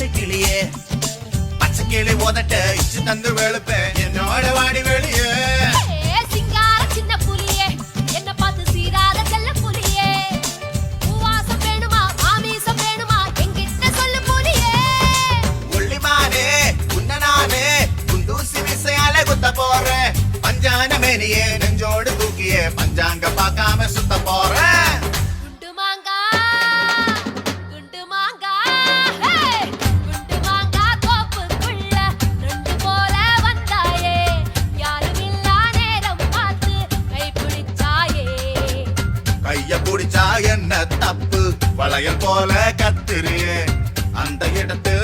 பச்சை கிளியே பச்சை கிளி உதட்ட இச்சு தந்து வெளுப்பேன் என்னோட வாடி வெளியே சிங்கார சின்ன புலியே என்ன பார்த்து சீராத செல்ல புலியே பூவாசம் வேணுமா ஆமீசம் வேணுமா என்கிட்ட சொல்லு புலியே உள்ளிமானே உன்னனானே குண்டூசி விசையால குத்த போறேன் பஞ்சான மேனியே நெஞ்சோடு தூக்கியே பஞ்சாங்க பார்க்காம சுத்த போறேன் குண்டு மாங்கா குண்டு மாங்கா குண்டு மாங்கா தோப்புக்குள்ள ரெண்டு போல வந்தாயே யாரும் இல்லா நேரம் பார்த்து கை பிடிச்சாயே கைய புடிச்சா என்ன தப்பு வளையல் போல கத்திரியே அந்த இடத்து